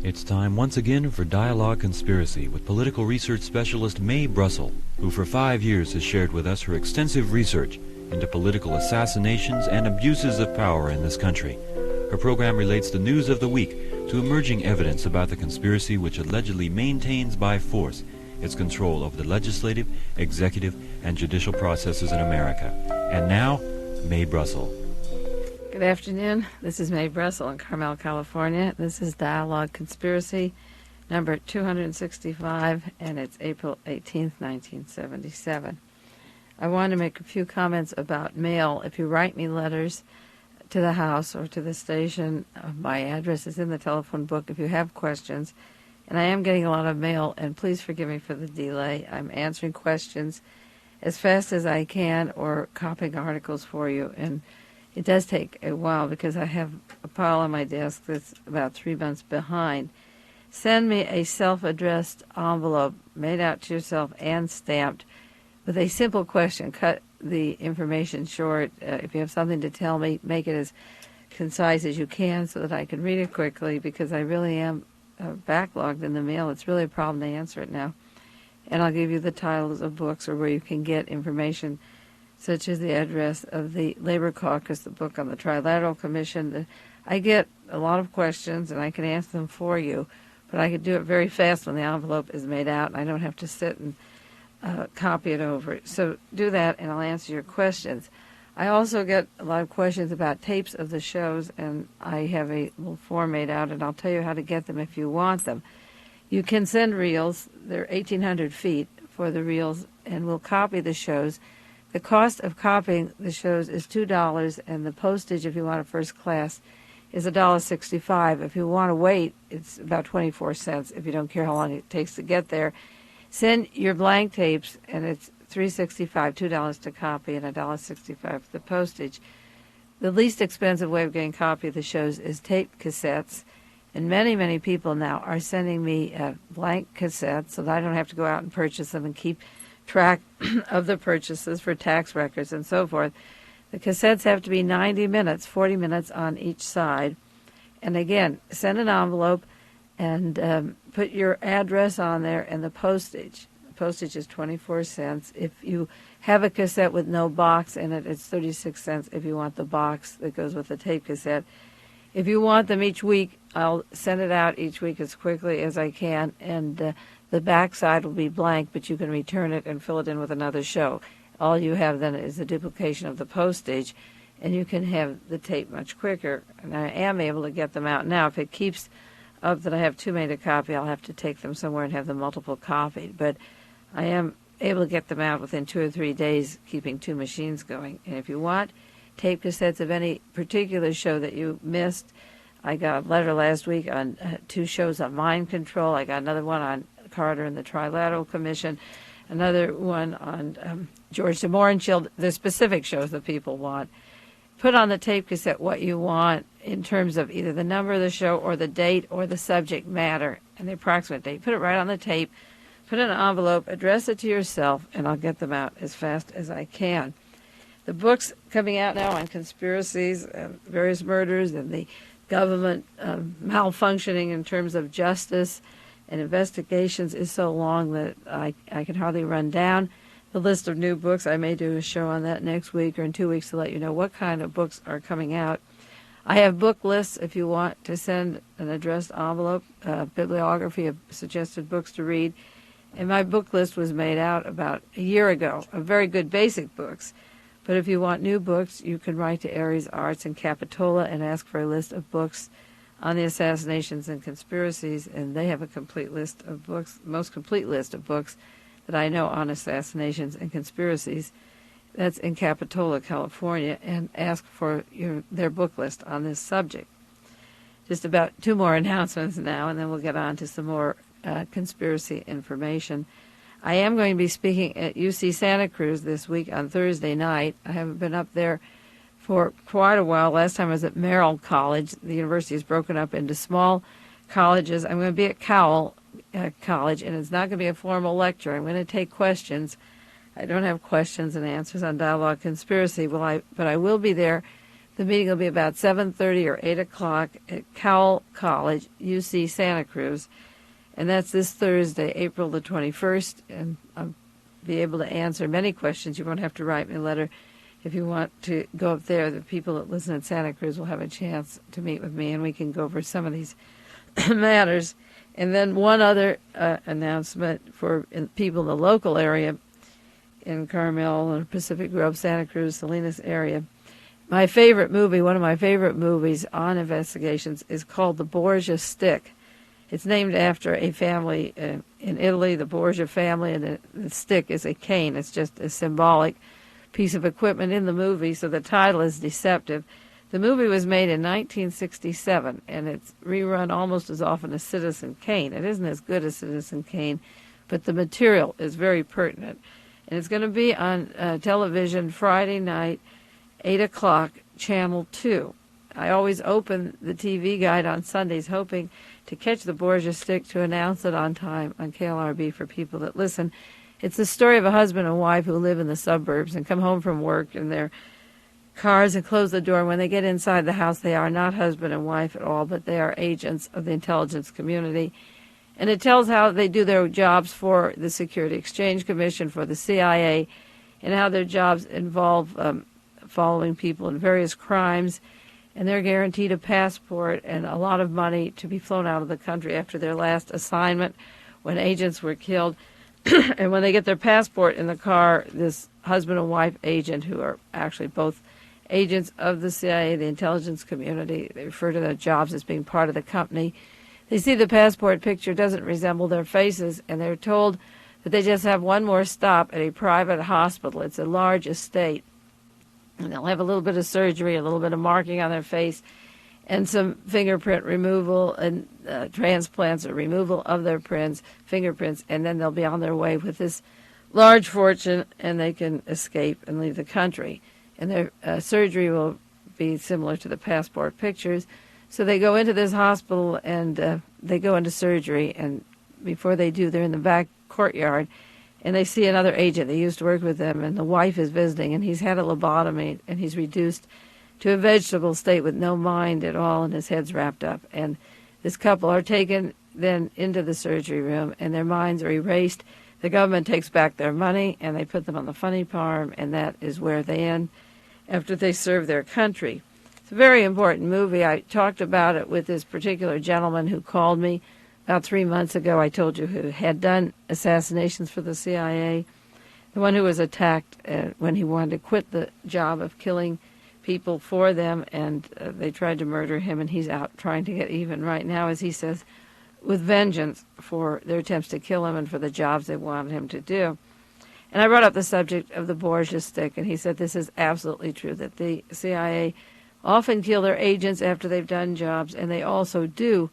It's time once again for Dialogue Conspiracy with political research specialist Mae Brussell, who for 5 years has shared with us her extensive research into political assassinations and abuses of power in this country. Her program relates the news of the week to emerging evidence about the conspiracy which allegedly maintains by force its control over the legislative, executive, and judicial processes in America. And now, Mae Brussell. Good afternoon. This is Mae Brussell in Carmel, California. This is Dialogue Conspiracy number 265, and it's April 18th, 1977. I want to make a few comments about mail. If you write me letters to the house or to the station, my address is in the telephone book if you have questions. And I am getting a lot of mail, and please forgive me for the delay. I'm answering questions as fast as I can or copying articles for you, and it does take a while because I have a pile on my desk that's about 3 months behind. Send me a self-addressed envelope made out to yourself and stamped with a simple question. Cut the information short. If you have something to tell me, make it as concise as you can so that I can read it quickly, because I really am backlogged in the mail. It's really a problem to answer it now. And I'll give you the titles of books or where you can get information, such as the address of the Labor Caucus, the book on the Trilateral Commission. I get a lot of questions, and I can answer them for you, but I can do it very fast when the envelope is made out, and I don't have to sit and copy it over. So do that, and I'll answer your questions. I also get a lot of questions about tapes of the shows, and I have a little form made out, and I'll tell you how to get them if you want them. You can send reels. They're 1,800 feet for the reels, and we'll copy the shows. The cost of copying the shows is $2, and the postage, if you want a first class, is $1.65. If you want to wait, it's about 24 cents if you don't care how long it takes to get there. Send your blank tapes, and it's $3.65, $2 to copy, and $1.65 for the postage. The least expensive way of getting a copy of the shows is tape cassettes, and many, many people now are sending me blank cassettes so that I don't have to go out and purchase them and keep track of the purchases for tax records and so forth. The cassettes have to be 90 minutes, 40 minutes on each side. And again, send an envelope and put your address on there and the postage. The postage is 24 cents. If you have a cassette with no box in it, it's 36 cents if you want the box that goes with the tape cassette. If you want them each week, I'll send it out each week as quickly as I can, and the back side will be blank, but you can return it and fill it in with another show. All you have then is a duplication of the postage, and you can have the tape much quicker. And I am able to get them out now. If it keeps up that I have too many to copy, I'll have to take them somewhere and have them multiple copied. But I am able to get them out within 2 or 3 days, keeping 2 machines going. And if you want tape cassettes of any particular show that you missed, I got a letter last week on 2 shows on mind control. I got another one on Carter and the Trilateral Commission, another one on George de Mohrenschildt, the specific shows that people want. Put on the tape cassette what you want in terms of either the number of the show or the date or the subject matter and the approximate date. Put it right on the tape, put it in an envelope, address it to yourself, and I'll get them out as fast as I can. The books coming out now on conspiracies, various murders, and the government malfunctioning in terms of justice and investigations is so long that I can hardly run down the list of new books. I may do a show on that next week or in 2 weeks to let you know what kind of books are coming out. I have book lists if you want to send an addressed envelope, bibliography of suggested books to read. And my book list was made out about a year ago of very good basic books. But if you want new books, you can write to Aries Arts in Capitola and ask for a list of books on the assassinations and conspiracies, and they have a complete list of books, most complete list of books that I know on assassinations and conspiracies. That's in Capitola, California, and ask for their book list on this subject. Just about 2 more announcements now, and then we'll get on to some more conspiracy information. I am going to be speaking at UC Santa Cruz this week on Thursday night. I haven't been up there for quite a while. Last time I was at Merrill College. The university is broken up into small colleges. I'm going to be at Cowell College, and it's not going to be a formal lecture. I'm going to take questions. I don't have questions and answers on Dialogue Conspiracy, but I will be there The meeting will be about 7:30 or 8 o'clock at Cowell College, UC Santa Cruz. And that's this Thursday, April the 21st. And I'll be able to answer many questions. You won't have to write me a letter. If you want to go up there, the people that listen at Santa Cruz will have a chance to meet with me, and we can go over some of these matters. And then one other announcement for people in the local area in Carmel and Pacific Grove, Santa Cruz, Salinas area. My favorite movie, one of my favorite movies on investigations, is called The Borgia Stick. It's named after a family in Italy, the Borgia family, and the stick is a cane. It's just a symbolic piece of equipment in the movie, so the title is deceptive. The movie was made in 1967, and it's rerun almost as often as Citizen Kane. It isn't as good as Citizen Kane, but the material is very pertinent. And it's going to be on television Friday night, 8 o'clock, Channel 2. I always open the TV guide on Sundays hoping to catch the Borgia Stick to announce it on time on KLRB for people that listen. It's the story of a husband and wife who live in the suburbs and come home from work in their cars and close the door. When they get inside the house, they are not husband and wife at all, but they are agents of the intelligence community. And it tells how they do their jobs for the Security Exchange Commission, for the CIA, and how their jobs involve following people in various crimes. And they're guaranteed a passport and a lot of money to be flown out of the country after their last assignment when agents were killed. And when they get their passport in the car, this husband and wife agent, who are actually both agents of the CIA, the intelligence community, they refer to their jobs as being part of the company. They see the passport picture doesn't resemble their faces, and they're told that they just have one more stop at a private hospital. It's a large estate. And they'll have a little bit of surgery, a little bit of marking on their face, and some fingerprint removal and transplants or removal of their fingerprints, and then they'll be on their way with this large fortune, and they can escape and leave the country. And their surgery will be similar to the passport pictures. So they go into this hospital, and they go into surgery, and before they do, they're in the back courtyard, and they see another agent that used to work with them, and the wife is visiting, and he's had a lobotomy, and he's reduced to a vegetable state with no mind at all, and his head's wrapped up. And this couple are taken then into the surgery room, and their minds are erased. The government takes back their money, and they put them on the funny farm, and that is where they end after they serve their country. It's a very important movie. I talked about it with this particular gentleman who called me about 3 months ago. I told you who had done assassinations for the CIA, the one who was attacked when he wanted to quit the job of killing people for them, and they tried to murder him, and he's out trying to get even right now, as he says, with vengeance for their attempts to kill him and for the jobs they wanted him to do. And I brought up the subject of the Borgia stick, and he said this is absolutely true, that the CIA often kill their agents after they've done jobs, and they also do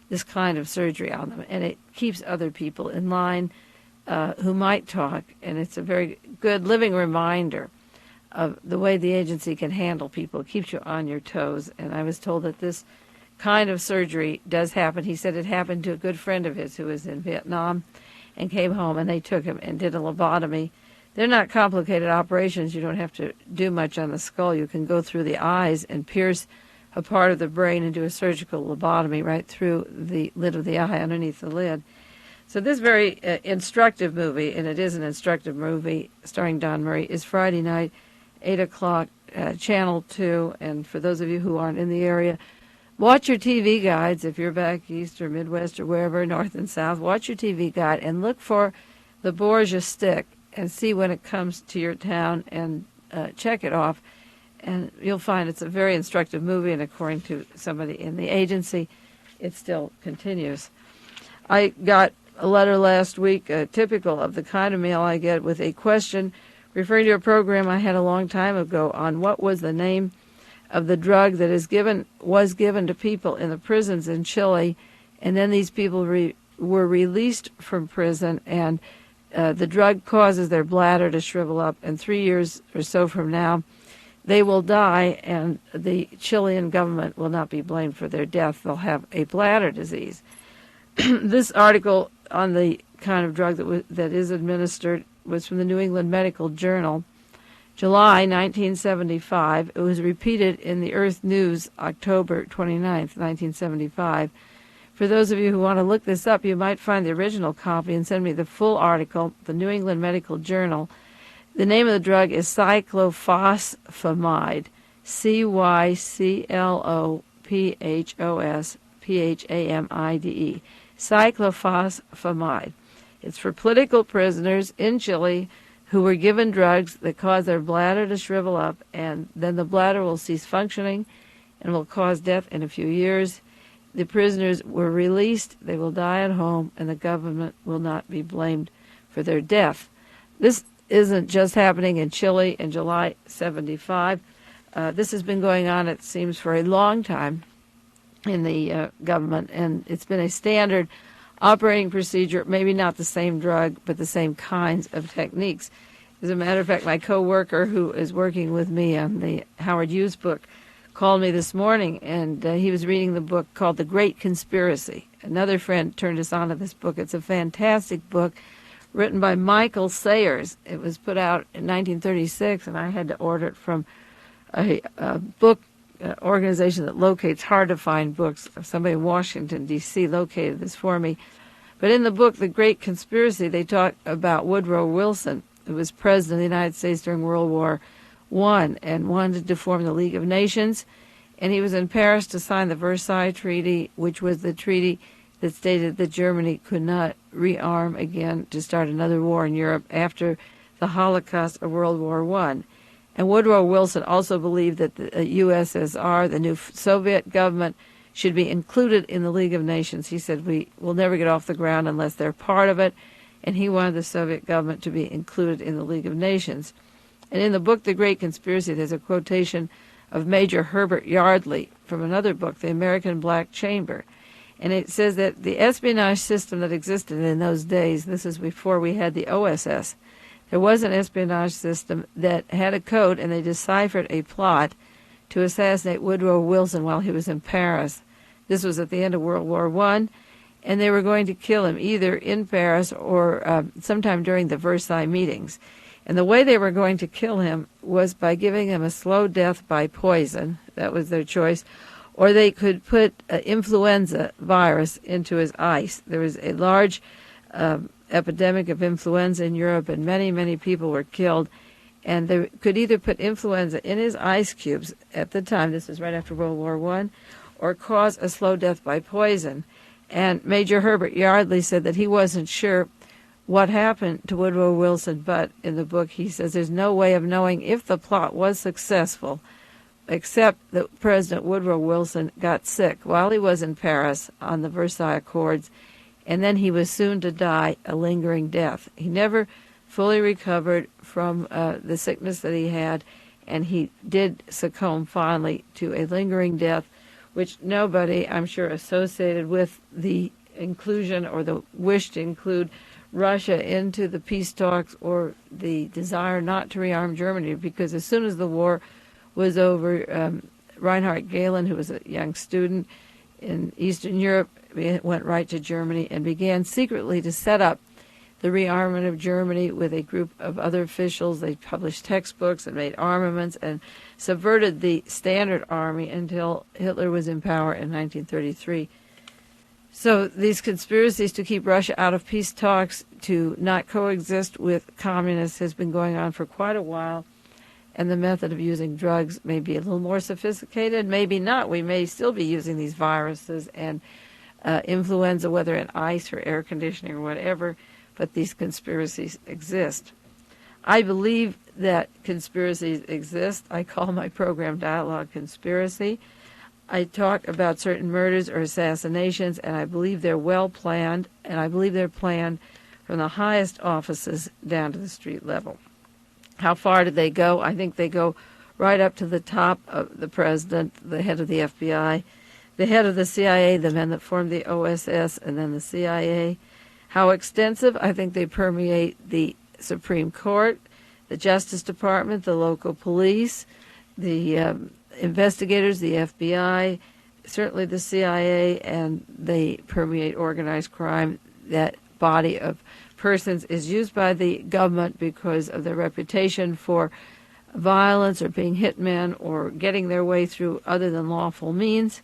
this kind of surgery on them, and it keeps other people in line who might talk, and it's a very good living reminder of the way the agency can handle people. It keeps you on your toes. And I was told that this kind of surgery does happen. He said it happened to a good friend of his who was in Vietnam and came home, and they took him and did a lobotomy. They're not complicated operations. You don't have to do much on the skull. You can go through the eyes and pierce a part of the brain and do a surgical lobotomy right through the lid of the eye, underneath the lid. So this very instructive movie, and it is an instructive movie starring Don Murray, is Friday night, 8 o'clock, Channel 2. And for those of you who aren't in the area, watch your TV guides. If you're back east or Midwest or wherever, north and south, watch your TV guide and look for the Borgia stick and see when it comes to your town and check it off. And you'll find it's a very instructive movie, and according to somebody in the agency, it still continues. I got a letter last week, typical of the kind of mail I get, with a question referring to a program I had a long time ago on what was the name of the drug that was given to people in the prisons in Chile, and then these people were released from prison, and the drug causes their bladder to shrivel up, and 3 years or so from now, they will die, and the Chilean government will not be blamed for their death. They'll have a bladder disease. This article on the kind of drug that is administered was from the New England Medical Journal, July 1975. It was repeated in the Earth News October 29th, 1975. For those of you who want to look this up, you might find the original copy and send me the full article, the New England Medical Journal. The name of the drug is cyclophosphamide, cyclophosphamide, cyclophosphamide. It's for political prisoners in Chile who were given drugs that cause their bladder to shrivel up, and then the bladder will cease functioning and will cause death in a few years. The prisoners were released, they will die at home, and the government will not be blamed for their death. This isn't just happening in Chile in July 75. This has been going on, it seems, for a long time in the government, and it's been a standard operating procedure, maybe not the same drug, but the same kinds of techniques. As a matter of fact, my co-worker who is working with me on the Howard Hughes book called me this morning, and he was reading the book called The Great Conspiracy. Another friend turned us on to this book. It's a fantastic book written by Michael Sayers. It was put out in 1936, and I had to order it from a book organization that locates hard-to-find books. Somebody in Washington, D.C. located this for me. But in the book, The Great Conspiracy, they talk about Woodrow Wilson, who was president of the United States during World War I and wanted to form the League of Nations. And he was in Paris to sign the Versailles Treaty, which was the treaty that stated that Germany could not rearm again to start another war in Europe after the Holocaust of World War I. And Woodrow Wilson also believed that the USSR, the new Soviet government, should be included in the League of Nations. He said, we will never get off the ground unless they're part of it. And he wanted the Soviet government to be included in the League of Nations. And in the book, The Great Conspiracy, there's a quotation of Major Herbert Yardley from another book, The American Black Chamber. And it says that the espionage system that existed in those days, this is before we had the OSS, there was an espionage system that had a code, and they deciphered a plot to assassinate Woodrow Wilson while he was in Paris. This was at the end of World War I, and they were going to kill him either in Paris or sometime during the Versailles meetings. And the way they were going to kill him was by giving him a slow death by poison. That was their choice. Or they could put influenza virus into his ice. There was a large epidemic of influenza in Europe, and many, many people were killed. And they could either put influenza in his ice cubes at the time, this is right after World War I, or cause a slow death by poison. And Major Herbert Yardley said that he wasn't sure what happened to Woodrow Wilson, but in the book he says there's no way of knowing if the plot was successful, except that President Woodrow Wilson got sick while he was in Paris on the Versailles Accords, and then he was soon to die a lingering death. He never fully recovered from the sickness that he had, and he did succumb finally to a lingering death, which nobody, I'm sure, associated with the inclusion or the wish to include Russia into the peace talks or the desire not to rearm Germany, because as soon as the war was over, Reinhard Gehlen, who was a young student in Eastern Europe, went right to Germany and began secretly to set up the rearmament of Germany with a group of other officials. They published textbooks and made armaments and subverted the Standard Army until Hitler was in power in 1933. So these conspiracies to keep Russia out of peace talks, to not coexist with communists, has been going on for quite a while. And the method of using drugs may be a little more sophisticated, maybe not. We may still be using these viruses and influenza, whether in ice or air conditioning or whatever, but these conspiracies exist. I believe that conspiracies exist. I call my program Dialogue Conspiracy. I talk about certain murders or assassinations, and I believe they're well planned, and I believe they're planned from the highest offices down to the street level. How far did they go? I think they go right up to the top of the president, the head of the FBI, the head of the CIA, the men that formed the OSS, and then the CIA. How extensive? I think they permeate the Supreme Court, the Justice Department, the local police, the investigators, the FBI, certainly the CIA, and they permeate organized crime. That body of persons is used by the government because of their reputation for violence or being hitmen or getting their way through other than lawful means.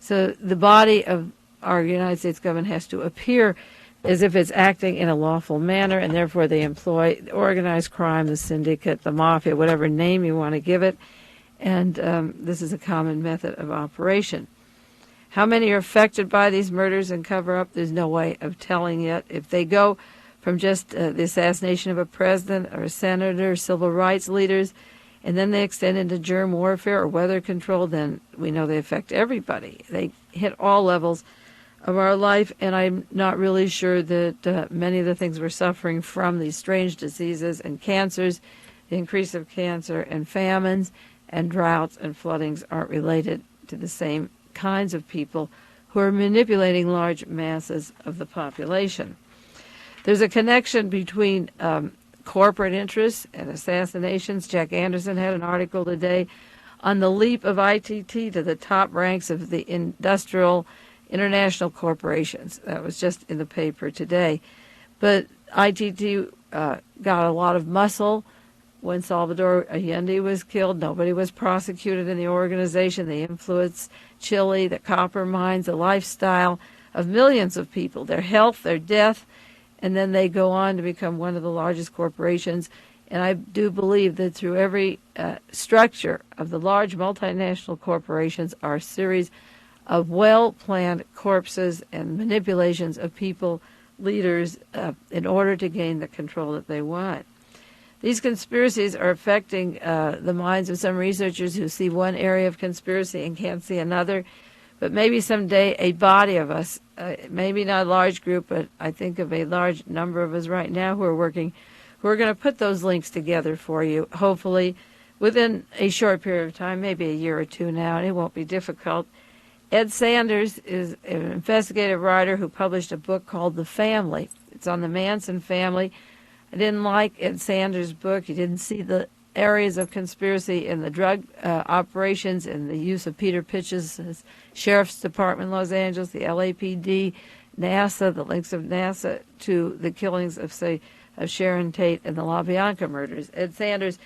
So the body of our United States government has to appear as if it's acting in a lawful manner, and therefore they employ organized crime, the syndicate, the mafia, whatever name you want to give it, and this is a common method of operation. How many are affected by these murders and cover-up? There's no way of telling yet. If they go from just the assassination of a president or a senator, civil rights leaders, and then they extend into germ warfare or weather control, then we know they affect everybody. They hit all levels of our life, and I'm not really sure that many of the things we're suffering from, these strange diseases and cancers, the increase of cancer and famines and droughts and floodings, aren't related to the same kinds of people who are manipulating large masses of the population. There's a connection between corporate interests and assassinations. Jack Anderson had an article today on the leap of ITT to the top ranks of the industrial international corporations. That was just in the paper today. But ITT got a lot of muscle when Salvador Allende was killed. Nobody was prosecuted in the organization. They influenced Chile, the copper mines, the lifestyle of millions of people, their health, their death, and then they go on to become one of the largest corporations. And I do believe that through every structure of the large multinational corporations are a series of well-planned corpses and manipulations of people, leaders, in order to gain the control that they want. These conspiracies are affecting the minds of some researchers who see one area of conspiracy and can't see another. But maybe someday a body of us, maybe not a large group, but I think of a large number of us right now who are working, who are going to put those links together for you, hopefully within a short period of time, maybe a year or two now, and it won't be difficult. Ed Sanders is an investigative writer who published a book called The Family. It's on the Manson family. I didn't like Ed Sanders' book. He didn't see the areas of conspiracy in the drug operations and the use of Peter Pitch's Sheriff's Department in Los Angeles, the LAPD, NASA, the links of NASA to the killings of, say, of Sharon Tate and the LaBianca murders. Ed Sanders,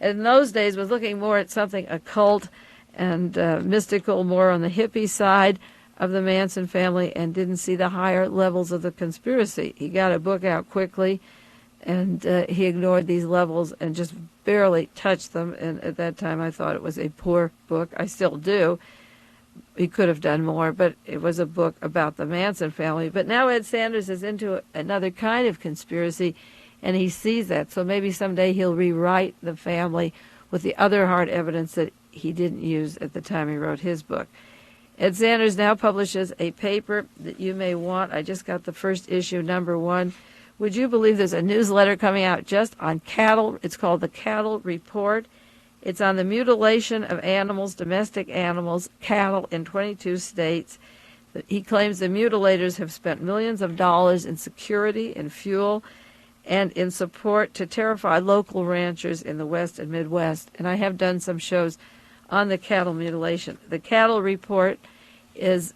in those days, was looking more at something occult and mystical, more on the hippie side of the Manson family, and didn't see the higher levels of the conspiracy. He got a book out quickly, and he ignored these levels and just barely touched them. And at that time, I thought it was a poor book. I still do. He could have done more, but it was a book about the Manson family. But now Ed Sanders is into another kind of conspiracy, and he sees that. So maybe someday he'll rewrite the family with the other hard evidence that he didn't use at the time he wrote his book. Ed Sanders now publishes a paper that you may want. I just got the first issue, number 1. Would you believe there's a newsletter coming out just on cattle? It's called the Cattle Report. It's on the mutilation of animals, domestic animals, cattle in 22 states. He claims the mutilators have spent millions of dollars in security, in fuel, and in support to terrify local ranchers in the West and Midwest. And I have done some shows on the cattle mutilation. The Cattle Report is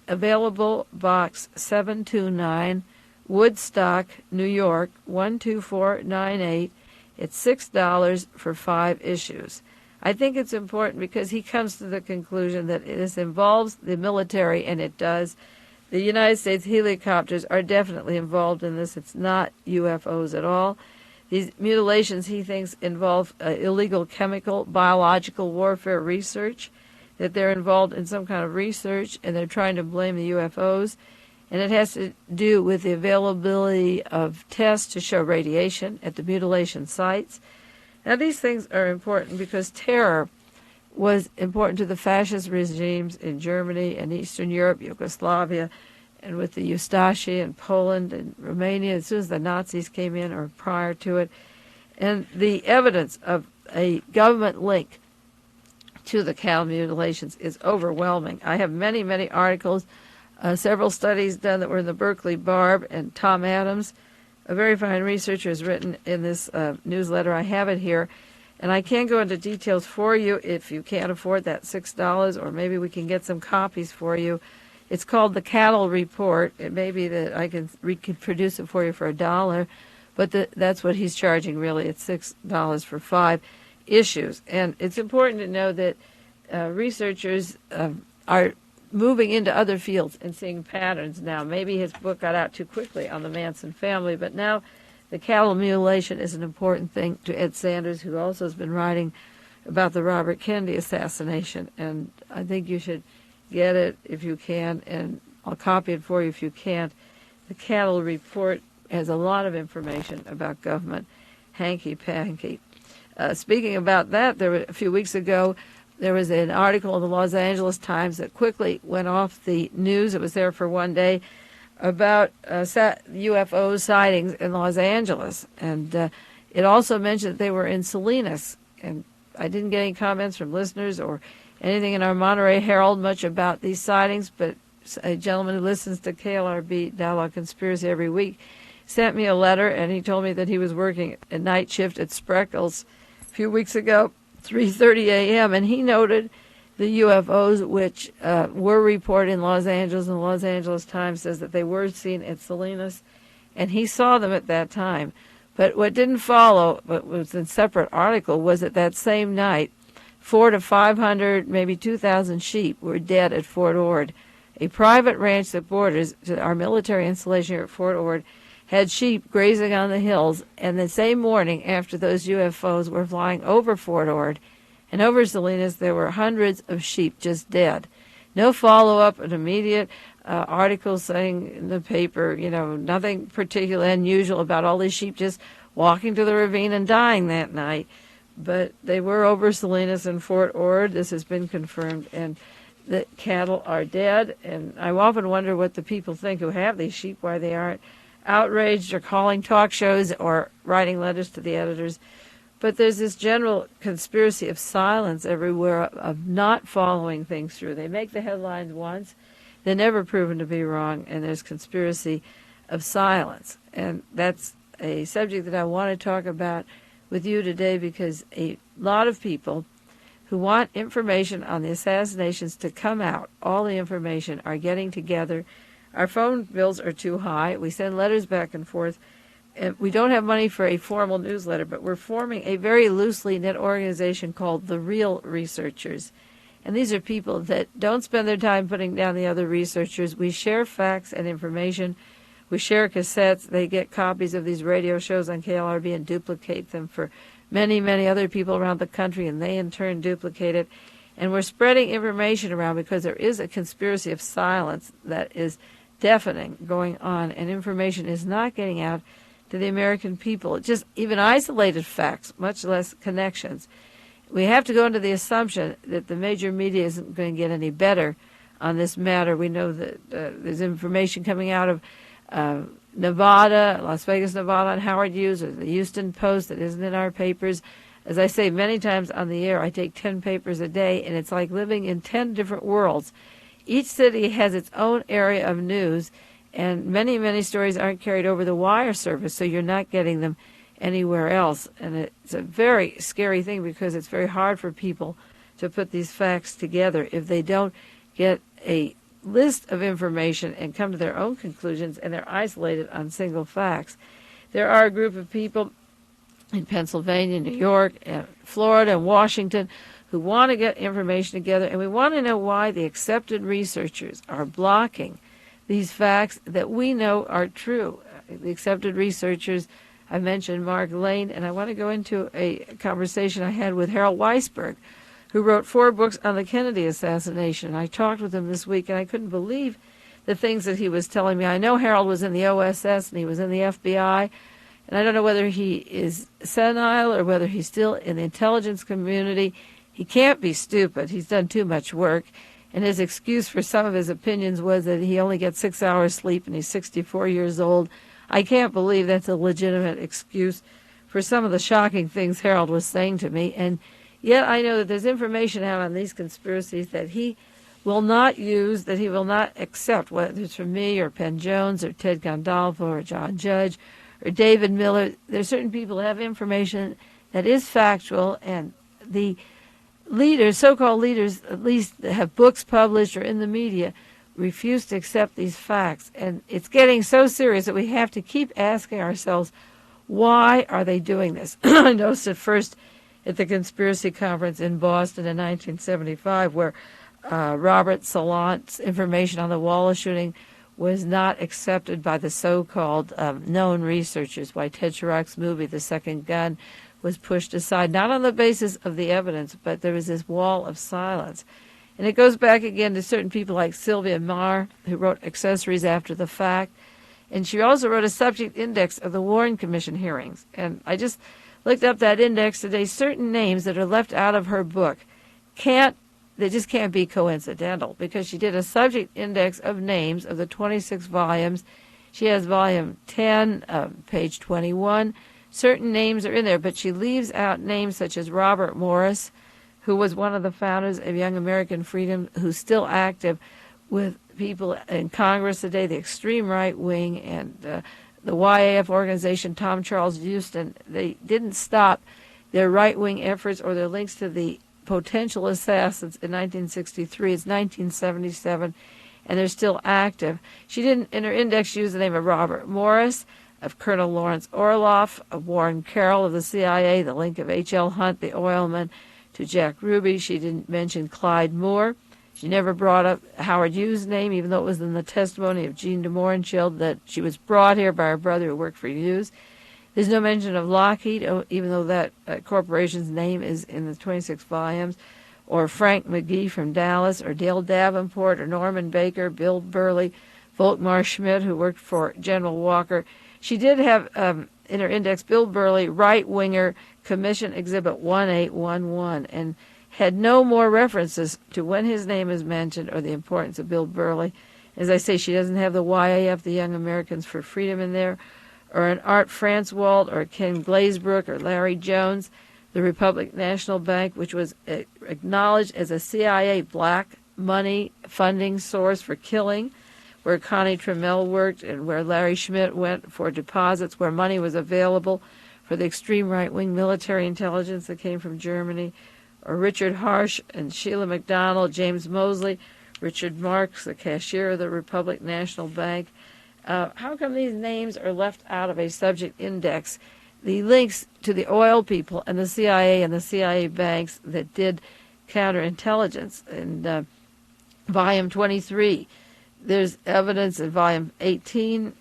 available, Box 729, Woodstock, New York, 12498. It's $6 for 5 issues. I think it's important because he comes to the conclusion that this involves the military, and it does. The United States helicopters are definitely involved in this. It's not UFOs at all. These mutilations, he thinks, involve illegal chemical, biological warfare research, that they're involved in some kind of research, and they're trying to blame the UFOs. And it has to do with the availability of tests to show radiation at the mutilation sites. Now, these things are important because terror was important to the fascist regimes in Germany and Eastern Europe, Yugoslavia, and with the Ustashi in Poland and Romania as soon as the Nazis came in or prior to it. And the evidence of a government link to the cattle mutilations is overwhelming. I have many, many articles, several studies done that were in the Berkeley Barb, and Tom Adams, a very fine researcher, has written in this newsletter. I have it here. And I can go into details for you if you can't afford that $6, or maybe we can get some copies for you. It's called the Cattle Report. It may be that I can reproduce it for you for $1, but that's what he's charging, really. It's $6 for 5. issues. And it's important to know that researchers are moving into other fields and seeing patterns now. Maybe his book got out too quickly on the Manson family, but now the cattle mutilation is an important thing to Ed Sanders, who also has been writing about the Robert Kennedy assassination. And I think you should get it if you can, and I'll copy it for you if you can't. The Cattle Report has a lot of information about government hanky-panky. Speaking about that, a few weeks ago, there was an article in the Los Angeles Times that quickly went off the news. It was there for one day about UFO sightings in Los Angeles. And it also mentioned that they were in Salinas. And I didn't get any comments from listeners or anything in our Monterey Herald much about these sightings, but a gentleman who listens to KLRB Dialogue Conspiracy every week sent me a letter, and he told me that he was working a night shift at Spreckles a few weeks ago, 3:30 a.m., and he noted the UFOs, which were reported in Los Angeles, and the Los Angeles Times says that they were seen at Salinas, and he saw them at that time. But what didn't follow, but was in a separate article, was that same night, 400 to 500, maybe 2,000 sheep were dead at Fort Ord. A private ranch that borders to our military installation here at Fort Ord had sheep grazing on the hills, and the same morning after those UFOs were flying over Fort Ord and over Salinas, there were hundreds of sheep just dead. No follow-up, an immediate article saying in the paper, nothing particularly unusual about all these sheep just walking to the ravine and dying that night. But they were over Salinas and Fort Ord. This has been confirmed, and the cattle are dead. And I often wonder what the people think who have these sheep, why they aren't outraged or calling talk shows or writing letters to the editors. But there's this general conspiracy of silence everywhere, of not following things through. They make the headlines once, they're never proven to be wrong, and there's conspiracy of silence. And that's a subject that I want to talk about with you today, because a lot of people who want information on the assassinations to come out, all the information, are getting together. Our phone bills are too high. We send letters back and forth. And we don't have money for a formal newsletter, but we're forming a very loosely knit organization called The Real Researchers. And these are people that don't spend their time putting down the other researchers. We share facts and information. We share cassettes. They get copies of these radio shows on KLRB and duplicate them for many, many other people around the country, and they in turn duplicate it. And we're spreading information around because there is a conspiracy of silence that is deafening going on, and information is not getting out to the American people. Just even isolated facts, much less connections. We have to go into the assumption that the major media isn't going to get any better on this matter. We know that there's information coming out of Nevada, Las Vegas, Nevada, on Howard Hughes, or the Houston Post that isn't in our papers. As I say many times on the air, I take 10 papers a day, and it's like living in 10 different worlds. Each city has its own area of news, and many, many stories aren't carried over the wire service, so you're not getting them anywhere else. And it's a very scary thing, because it's very hard for people to put these facts together if they don't get a list of information and come to their own conclusions, and they're isolated on single facts. There are a group of people in Pennsylvania, New York, and Florida, and Washington who want to get information together, and we want to know why the accepted researchers are blocking these facts that we know are true. The accepted researchers, I mentioned Mark Lane, and I want to go into a conversation I had with Harold Weisberg, who wrote 4 books on the Kennedy assassination. I talked with him this week, and I couldn't believe the things that he was telling me. I know Harold was in the OSS, and he was in the FBI, and I don't know whether he is senile or whether he's still in the intelligence community. He can't be stupid. He's done too much work. And his excuse for some of his opinions was that he only gets 6 hours sleep and he's 64 years old. I can't believe that's a legitimate excuse for some of the shocking things Harold was saying to me. And yet I know that there's information out on these conspiracies that he will not use, that he will not accept, whether it's from me or Penn Jones or Ted Gandolfo or John Judge or David Miller. There's certain people who have information that is factual, and the leaders, so-called leaders, at least that have books published or in the media, refuse to accept these facts. And it's getting so serious that we have to keep asking ourselves, why are they doing this? I noticed at first at the conspiracy conference in Boston in 1975, where Robert Salant's information on the Wallace shooting was not accepted by the so-called known researchers, why Ted Chirac's movie, The Second Gun, was pushed aside, not on the basis of the evidence, but there was this wall of silence. And it goes back again to certain people like Sylvia Marr, who wrote Accessories After the Fact. And she also wrote a subject index of the Warren Commission hearings. And I just looked up that index today. Certain names that are left out of her book they just can't be coincidental, because she did a subject index of names of the 26 volumes. She has volume 10, page 21. Certain names are in there, but she leaves out names such as Robert Morris, who was one of the founders of Young American Freedom, who's still active with people in Congress today, the extreme right wing, and the YAF organization, Tom Charles Houston. They didn't stop their right-wing efforts or their links to the potential assassins in 1963. It's 1977, and they're still active. She didn't, in her index, use the name of Robert Morris, of Colonel Lawrence Orloff, of Warren Carroll of the CIA, the link of H.L. Hunt, the oilman, to Jack Ruby. She didn't mention Clyde Moore. She never brought up Howard Hughes' name, even though it was in the testimony of Jean de Mohrenschildt that she was brought here by her brother who worked for Hughes. There's no mention of Lockheed, even though that corporation's name is in the 26 volumes, or Frank McGee from Dallas, or Dale Davenport, or Norman Baker, Bill Burley, Volkmar Schmidt, who worked for General Walker. She did have in her index Bill Burley, right-winger, Commission Exhibit 1811, and had no more references to when his name is mentioned or the importance of Bill Burley. As I say, she doesn't have the YAF, the Young Americans for Freedom, in there, or an Art Franzwald, or Ken Glazebrook, or Larry Jones, the Republic National Bank, which was acknowledged as a CIA black money funding source for killing, where Connie Trammell worked and where Larry Schmidt went for deposits, where money was available for the extreme right-wing military intelligence that came from Germany, or Richard Harsh and Sheila McDonald, James Mosley, Richard Marks, the cashier of the Republic National Bank. How come these names are left out of a subject index? The links to the oil people and the CIA banks that did counterintelligence. In volume 23, there's evidence in volume 18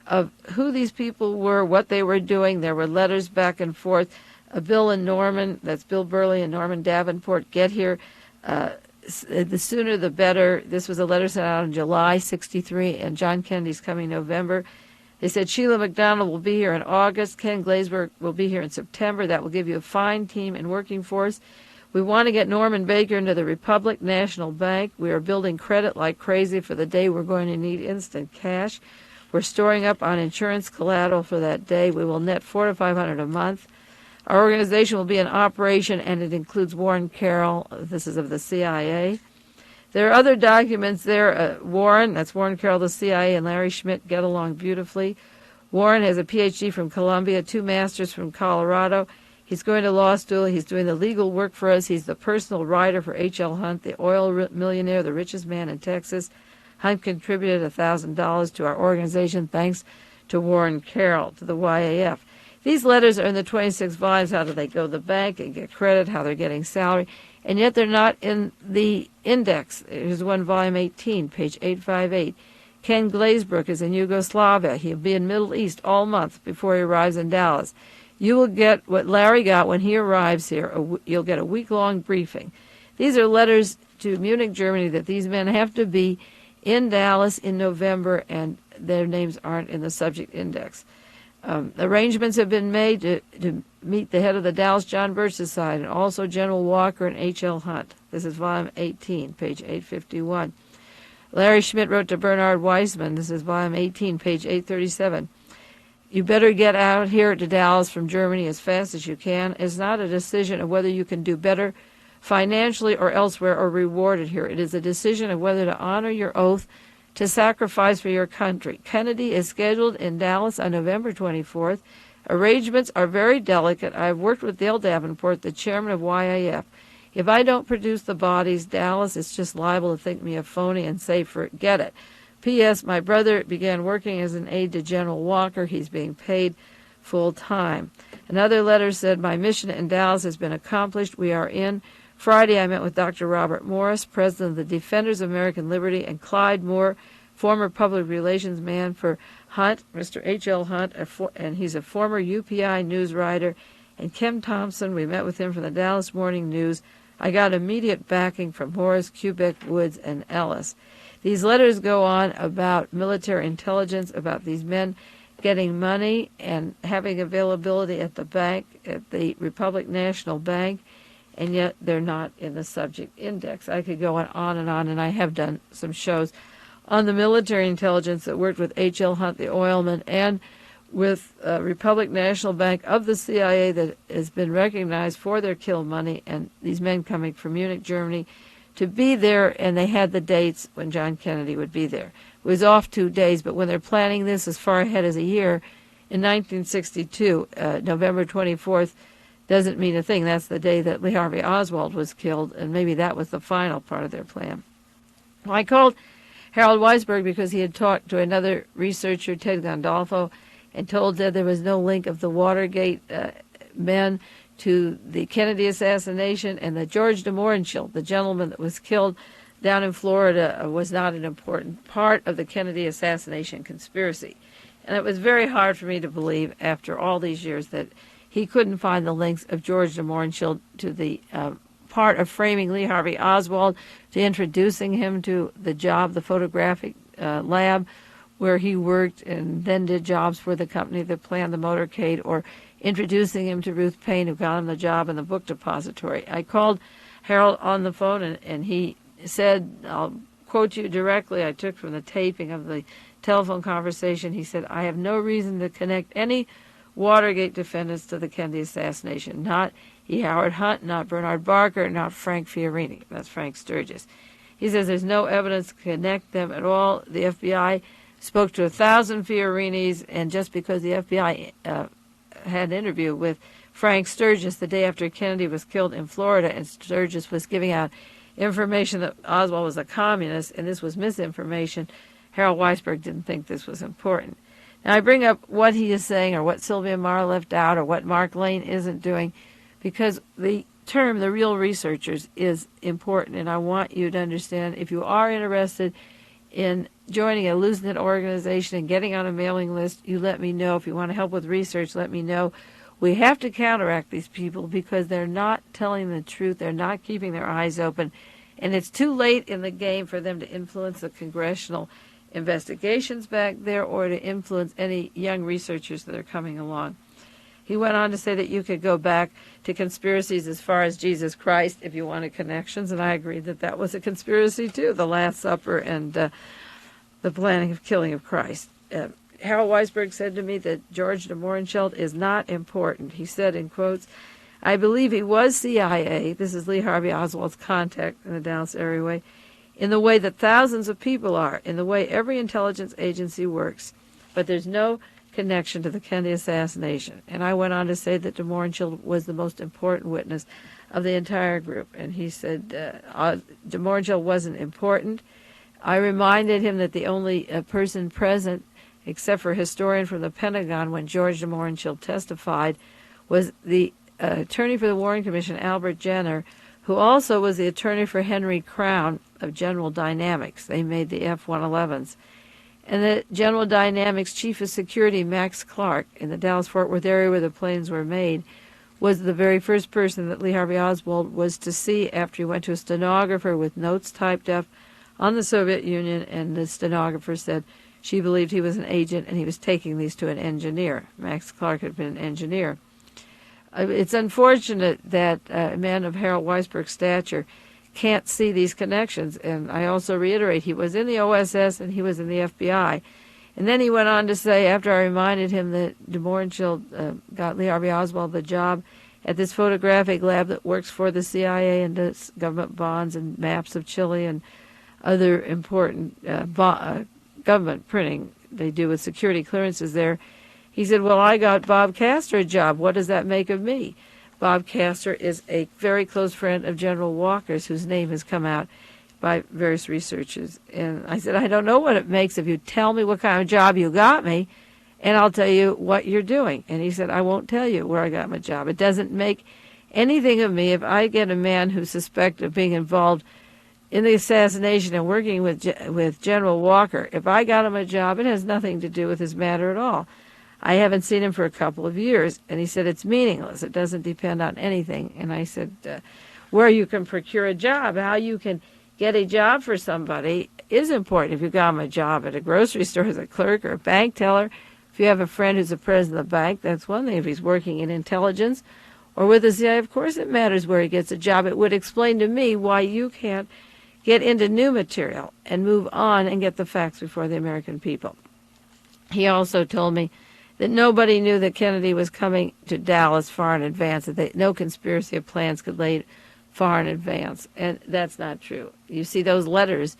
of who these people were, what they were doing. There were letters back and forth. Bill and Norman, that's Bill Burley and Norman Davenport, get here. The sooner the better. This was a letter sent out in July '63, and John Kennedy's coming November. They said Sheila McDonald will be here in August. Ken Glazebrook will be here in September. That will give you a fine team and working force. We want to get Norman Baker into the Republic National Bank. We are building credit like crazy for the day we're going to need instant cash. We're storing up on insurance collateral for that day. We will net $400 to $500 a month. Our organization will be in operation, and it includes Warren Carroll. This is of the CIA. There are other documents there. Warren, that's Warren Carroll, the CIA, and Larry Schmidt get along beautifully. Warren has a Ph.D. from Columbia, 2 masters from Colorado. He's going to law school. He's doing the legal work for us. He's the personal writer for H.L. Hunt, the oil millionaire, the richest man in Texas. Hunt contributed $1,000 to our organization thanks to Warren Carroll, to the YAF. These letters are in the 26 volumes. How do they go to the bank and get credit, how they're getting salary, and yet they're not in the index. Here's one, volume 18, page 858. Ken Glazebrook is in Yugoslavia. He'll be in Middle East all month before he arrives in Dallas. You will get what Larry got when he arrives here. You'll get a week-long briefing. These are letters to Munich, Germany, that these men have to be in Dallas in November, and their names aren't in the subject index. Arrangements have been made to meet the head of the Dallas John Birch Society, and also General Walker and H.L. Hunt. This is volume 18, page 851. Larry Schmidt wrote to Bernard Weissman. This is volume 18, page 837. You better get out here to Dallas from Germany as fast as you can. It's not a decision of whether you can do better financially or elsewhere or rewarded here. It is a decision of whether to honor your oath to sacrifice for your country. Kennedy is scheduled in Dallas on November 24th. Arrangements are very delicate. I've worked with Dale Davenport, the chairman of YAF. If I don't produce the bodies, Dallas is just liable to think me a phony and say, forget it. P.S. My brother began working as an aide to General Walker. He's being paid full time. Another letter said, my mission in Dallas has been accomplished. We are in. Friday, I met with Dr. Robert Morris, president of the Defenders of American Liberty, and Clyde Moore, former public relations man for Hunt, Mr. H.L. Hunt, and he's a former UPI news writer, and Kim Thompson. We met with him from the Dallas Morning News. I got immediate backing from Morris, Kubik, Woods, and Ellis. These letters go on about military intelligence, about these men getting money and having availability at the bank, at the Republic National Bank, and yet they're not in the subject index. I could go on, and I have done some shows on the military intelligence that worked with H.L. Hunt, the oilman, and with Republic National Bank of the CIA that has been recognized for their kill money, and these men coming from Munich, Germany, to be there, and they had the dates when John Kennedy would be there. It was off 2 days, but when they're planning this as far ahead as a year, in 1962, November 24th, doesn't mean a thing. That's the day that Lee Harvey Oswald was killed, and maybe that was the final part of their plan. Well, I called Harold Weisberg because he had talked to another researcher, Ted Gandolfo, and told that there was no link of the Watergate men to the Kennedy assassination, and that George de Mohrenschildt, the gentleman that was killed down in Florida, was not an important part of the Kennedy assassination conspiracy. And it was very hard for me to believe, after all these years, that he couldn't find the links of George de Mohrenschildt to the part of framing Lee Harvey Oswald, to introducing him to the job, the photographic lab, where he worked and then did jobs for the company that planned the motorcade, or introducing him to Ruth Paine, who got him the job in the book depository. I called Harold on the phone, and he said, I'll quote you directly, I took from the taping of the telephone conversation, he said, I have no reason to connect any Watergate defendants to the Kennedy assassination. Not E. Howard Hunt, not Bernard Barker, not Frank Fiorini. That's Frank Sturgis. He says there's no evidence to connect them at all. The FBI spoke to 1,000 Fiorinis, and just because the FBI had an interview with Frank Sturgis the day after Kennedy was killed in Florida, and Sturgis was giving out information that Oswald was a communist, and this was misinformation, Harold Weisberg didn't think this was important. Now, I bring up what he is saying, or what Sylvia Meagher left out, or what Mark Lane isn't doing, because the term, the real researchers, is important, and I want you to understand, if you are interested in joining a loose-knit organization and getting on a mailing list, you let me know. If you want to help with research, let me know. We have to counteract these people because they're not telling the truth. They're not keeping their eyes open. And it's too late in the game for them to influence the congressional investigations back there or to influence any young researchers that are coming along. He went on to say that you could go back to conspiracies as far as Jesus Christ if you wanted connections, and I agreed that that was a conspiracy too, the Last Supper and the planning of killing of Christ. Harold Weisberg said to me that George de Mohrenschildt is not important. He said, in quotes, I believe he was CIA, this is Lee Harvey Oswald's contact in the Dallas area, in the way that thousands of people are, in the way every intelligence agency works, but there's no connection to the Kennedy assassination. And I went on to say that de Mohrenschildt was the most important witness of the entire group. And he said de Mohrenschildt wasn't important. I reminded him that the only person present, except for a historian from the Pentagon, when George de Mohrenschildt testified, was the attorney for the Warren Commission, Albert Jenner, who also was the attorney for Henry Crown of General Dynamics. They made the F-111s. And the General Dynamics Chief of Security, Max Clark, in the Dallas-Fort Worth area where the planes were made, was the very first person that Lee Harvey Oswald was to see after he went to a stenographer with notes typed up on the Soviet Union, and the stenographer said she believed he was an agent and he was taking these to an engineer. Max Clark had been an engineer. It's unfortunate that a man of Harold Weisberg's stature can't see these connections, and I also reiterate he was in the OSS and he was in the FBI. And then he went on to say, after I reminded him that de Mohrenschildt got Lee Harvey Oswald the job at this photographic lab that works for the CIA and does government bonds and maps of Chile and other important government printing they do with security clearances there, he said, well, I got Bob Castor a job. What does that make of me? Bob Castor is a very close friend of General Walker's, whose name has come out by various researchers. And I said, I don't know what it makes if you tell me what kind of job you got me, and I'll tell you what you're doing. And he said, I won't tell you where I got my job. It doesn't make anything of me if I get a man who's suspected of being involved in the assassination and working with General Walker. If I got him a job, it has nothing to do with his matter at all. I haven't seen him for a couple of years. And he said, it's meaningless. It doesn't depend on anything. And I said, where you can procure a job, how you can get a job for somebody is important. If you got him a job at a grocery store as a clerk or a bank teller, if you have a friend who's the president of the bank, that's one thing. If he's working in intelligence or with the CIA, of course it matters where he gets a job. It would explain to me why you can't get into new material and move on and get the facts before the American people. He also told me that nobody knew that Kennedy was coming to Dallas far in advance, that no conspiracy of plans could lay far in advance. And that's not true. You see those letters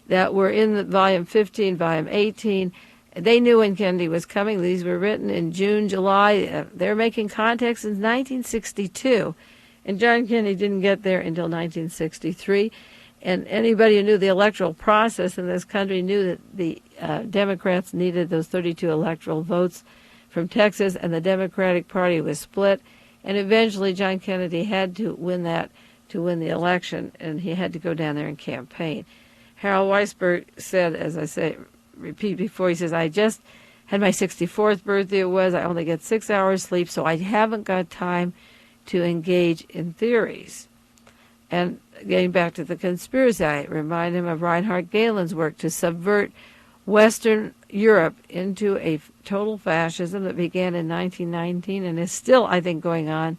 that were in the volume 15, volume 18. They knew when Kennedy was coming. These were written in June, July. They're making contacts since 1962. And John Kennedy didn't get there until 1963. And anybody who knew the electoral process in this country knew that the Democrats needed those 32 electoral votes from Texas, and the Democratic Party was split. And eventually John Kennedy had to win that to win the election, and he had to go down there and campaign. Harold Weisberg said, as I say, repeat before, he says, I just had my 64th birthday. I only get 6 hours sleep, so I haven't got time to engage in theories. And getting back to the conspiracy, I remind him of Reinhard Galen's work to subvert Western Europe into a total fascism that began in 1919 and is still, I think, going on.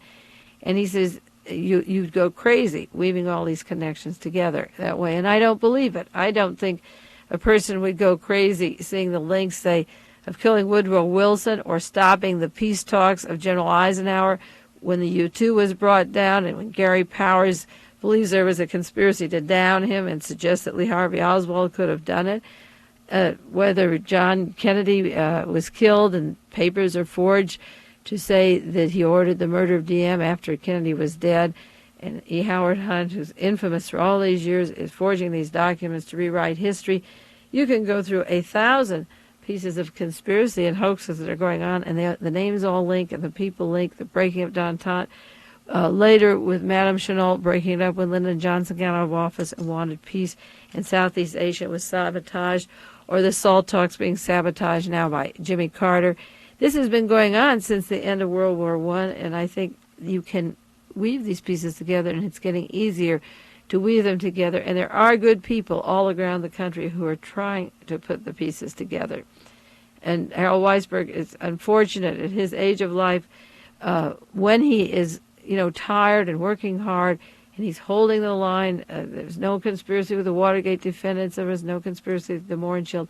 And he says, you'd go crazy weaving all these connections together that way. And I don't believe it. I don't think a person would go crazy seeing the links, say, of killing Woodrow Wilson or stopping the peace talks of General Eisenhower when the U-2 was brought down and when Gary Powers believes there was a conspiracy to down him and suggests that Lee Harvey Oswald could have done it. Whether John Kennedy was killed and papers are forged to say that he ordered the murder of DM after Kennedy was dead. And E. Howard Hunt, who's infamous for all these years, is forging these documents to rewrite history. You can go through 1,000 pieces of conspiracy and hoaxes that are going on, and the names all link and the people link, the breaking of d'Entente. Later, with Madame Chennault breaking it up when Lyndon Johnson got out of office and wanted peace in Southeast Asia, was sabotaged, or the SALT talks being sabotaged now by Jimmy Carter. This has been going on since the end of World War I, and I think you can weave these pieces together, and it's getting easier to weave them together. And there are good people all around the country who are trying to put the pieces together. And Harold Weisberg is unfortunate at his age of life when he is, tired and working hard, and he's holding the line. There's no conspiracy with the Watergate defendants. There was no conspiracy with the Mohrenschildt.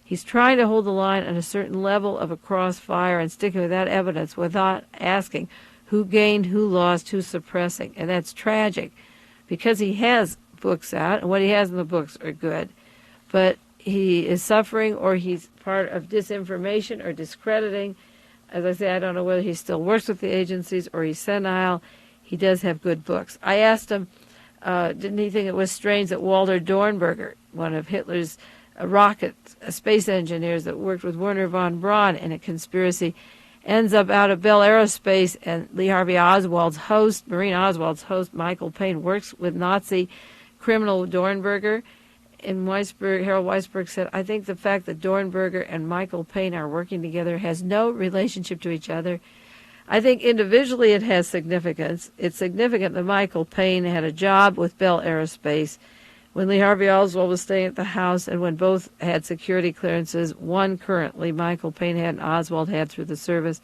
He's trying to hold the line at a certain level of a crossfire and sticking with that evidence without asking who gained, who lost, who's suppressing. And that's tragic because he has books out, and what he has in the books are good. But he is suffering, or he's part of disinformation or discrediting. As I say, I don't know whether he still works with the agencies or he's senile. He does have good books. I asked him, didn't he think it was strange that Walter Dornberger, one of Hitler's space engineers that worked with Werner von Braun in a conspiracy, ends up out of Bell Aerospace, and Lee Harvey Oswald's host, Maureen Oswald's host, Michael Payne, works with Nazi criminal Dornberger. And Harold Weisberg said, I think the fact that Dornberger and Michael Payne are working together has no relationship to each other. I think individually it has significance. It's significant that Michael Payne had a job with Bell Aerospace when Lee Harvey Oswald was staying at the house, and when both had security clearances, one currently Michael Payne had and Oswald had through the service.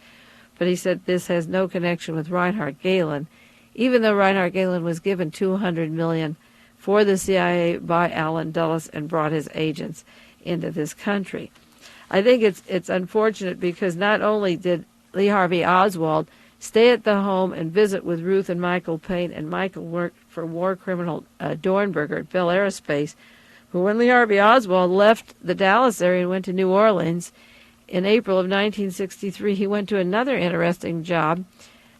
But he said this has no connection with Reinhard Galen, even though Reinhard Galen was given $200 million for the CIA by Allen Dulles and brought his agents into this country. I think it's unfortunate because not only did Lee Harvey Oswald stay at the home and visit with Ruth and Michael Payne, and Michael worked for war criminal Dornberger at Bell Aerospace, but when Lee Harvey Oswald left the Dallas area and went to New Orleans in April of 1963, he went to another interesting job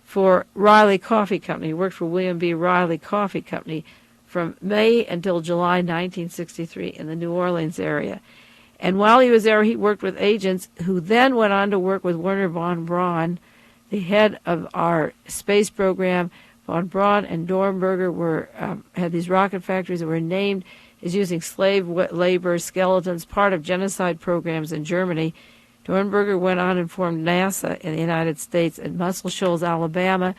for Riley Coffee Company. He worked for William B. Riley Coffee Company from May until July 1963 in the New Orleans area. And while he was there, he worked with agents who then went on to work with Werner von Braun, the head of our space program. Von Braun and Dornberger had these rocket factories that were named as using slave labor skeletons, part of genocide programs in Germany. Dornberger went on and formed NASA in the United States at Muscle Shoals, Alabama,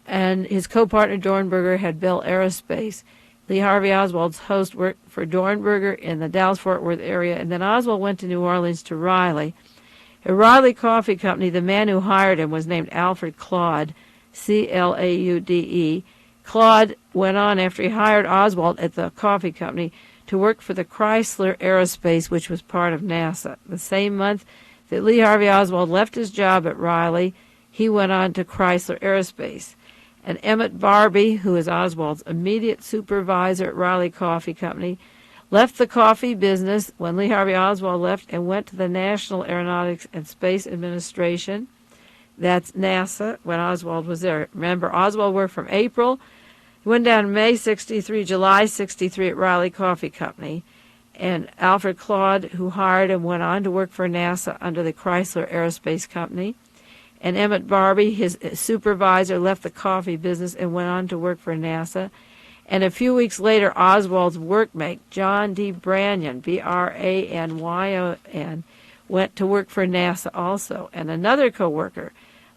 and his co-partner Dornberger had Bell Aerospace. Lee Harvey Oswald's host worked for Dornberger in the Dallas-Fort Worth area, and then Oswald went to New Orleans to Riley. At Riley Coffee Company, the man who hired him was named Alfred Claude, C-L-A-U-D-E. Claude went on, after he hired Oswald at the coffee company, to work for the Chrysler Aerospace, which was part of NASA. The same month that Lee Harvey Oswald left his job at Riley, he went on to Chrysler Aerospace. And Emmett Barbie, who is Oswald's immediate supervisor at Riley Coffee Company, left the coffee business when Lee Harvey Oswald left and went to the National Aeronautics and Space Administration. That's NASA, when Oswald was there. Remember, Oswald worked from April. He went down May 63, July 63 at Riley Coffee Company. And Alfred Claude, who hired him, went on to work for NASA under the Chrysler Aerospace Company. And Emmett Barbie, his supervisor, left the coffee business and went on to work for NASA. And a few weeks later, Oswald's workmate, John D. Branyon, B-R-A-N-Y-O-N, went to work for NASA also. And another co-worker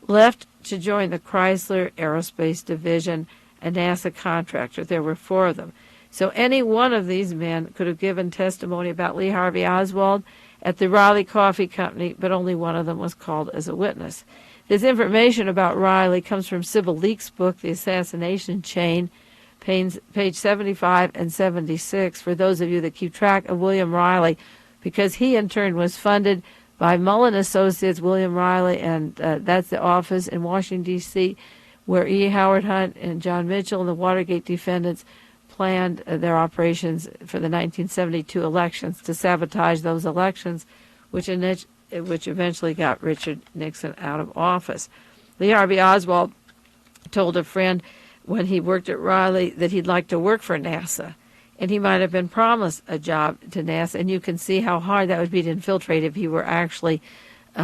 left to join the Chrysler Aerospace Division, a NASA contractor. There were 4 of them. So any one of these men could have given testimony about Lee Harvey Oswald at the Riley Coffee Company, but only one of them was called as a witness. This information about Riley comes from Sybil Leek's book, The Assassination Chain, page 75 and 76, for those of you that keep track of William Riley, because he in turn was funded by Mullen Associates, William Riley, and that's the office in Washington, D.C., where E. Howard Hunt and John Mitchell and the Watergate defendants planned their operations for the 1972 elections to sabotage those elections, which eventually got Richard Nixon out of office. Lee Harvey Oswald told a friend when he worked at Riley that he'd like to work for NASA, and he might have been promised a job to NASA, and you can see how hard that would be to infiltrate if he were actually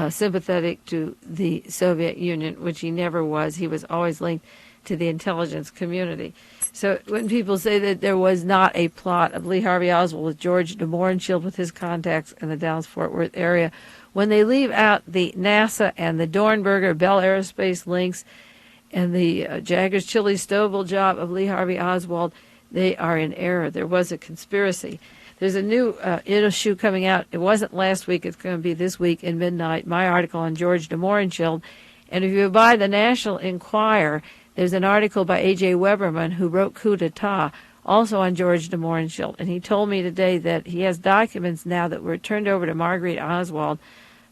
sympathetic to the Soviet Union, which he never was. He was always linked to the intelligence community. So when people say that there was not a plot of Lee Harvey Oswald with George de Mohrenschildt with his contacts in the Dallas-Fort Worth area, when they leave out the NASA and the Dornberger Bell Aerospace links and the Jaggers Chili Stovall job of Lee Harvey Oswald, they are in error. There was a conspiracy. There's a new issue coming out. It wasn't last week. It's going to be this week in midnight, my article on George de Mohrenschildt. And if you buy the National Enquirer, there's an article by A.J. Weberman, who wrote Coup d'etat, also on George de Mohrenschildt. And he told me today that he has documents now that were turned over to Marguerite Oswald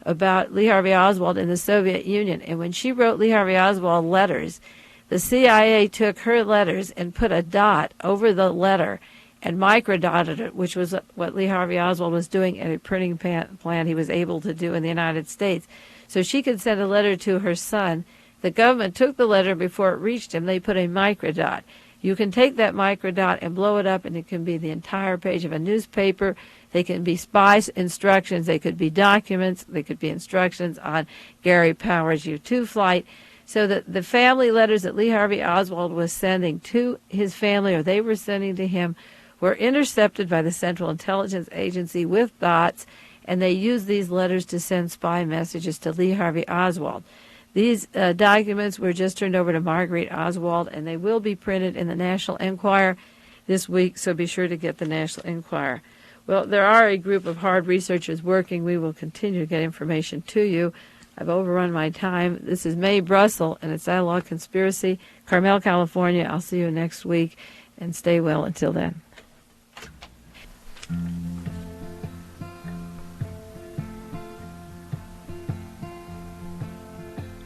about Lee Harvey Oswald in the Soviet Union. And when she wrote Lee Harvey Oswald letters, the CIA took her letters and put a dot over the letter and microdotted it, which was what Lee Harvey Oswald was doing at a printing plant he was able to do in the United States. So she could send a letter to her son. The government took the letter before it reached him. They put a microdot. You can take that microdot and blow it up, and it can be the entire page of a newspaper. They can be spy instructions. They could be documents. They could be instructions on Gary Powers' U-2 flight. So that the family letters that Lee Harvey Oswald was sending to his family, or they were sending to him, were intercepted by the Central Intelligence Agency with dots, and they used these letters to send spy messages to Lee Harvey Oswald. These documents were just turned over to Marguerite Oswald, and they will be printed in the National Enquirer this week, so be sure to get the National Enquirer. Well, there are a group of hard researchers working. We will continue to get information to you. I've overrun my time. This is Mae Brussell, and it's Dialogue Conspiracy, Carmel, California. I'll see you next week, and stay well until then.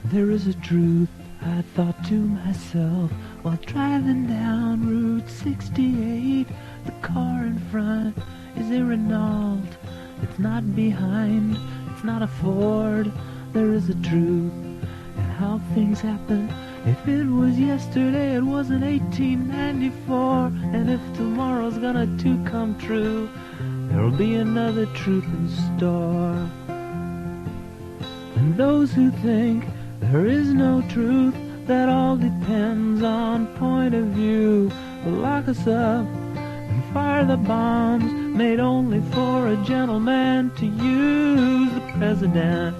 There is a truth I thought to myself while driving down Route 68. The car in front is a Renault. It's not behind, it's not a Ford. There is a truth in how things happen. If it was yesterday, it wasn't 1894. And if tomorrow's gonna come true, there'll be another truth in store. And those who think there is no truth, that all depends on point of view, will lock us up and fire the bombs made only for a gentleman to use. The president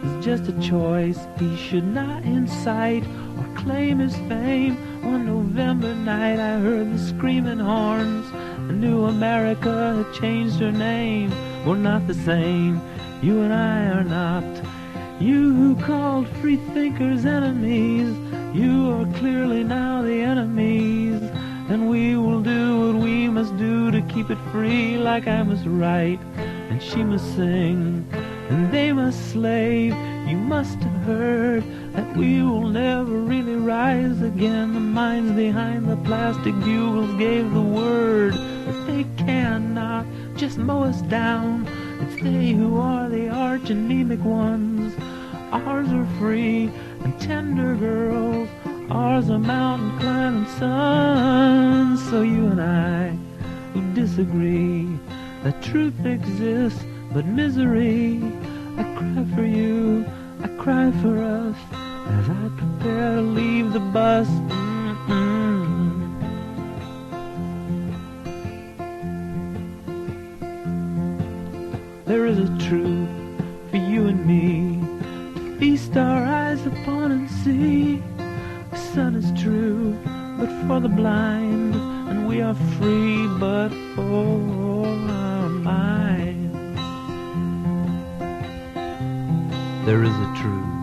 is just a choice. He should not incite or claim his fame. One November night I heard the screaming horns. A new America had changed her name. We're not the same, you and I are not. You who called free thinkers enemies, you are clearly now the enemies. And we will do what we must do to keep it free, like I must write and she must sing and they must slave. You must have heard that we will never really rise again. The minds behind the plastic bugles gave the word. If they cannot just mow us down, it's they who are the arch anemic ones. Ours are free and tender girls, ours are mountain climbing sons. So you and I who disagree that truth exists but misery, I cry for you, I cry for us as I prepare to leave the bus. There is a truth for you and me to feast our eyes upon and see. The sun is true, but for the blind, and we are free, but for our minds. There is a truth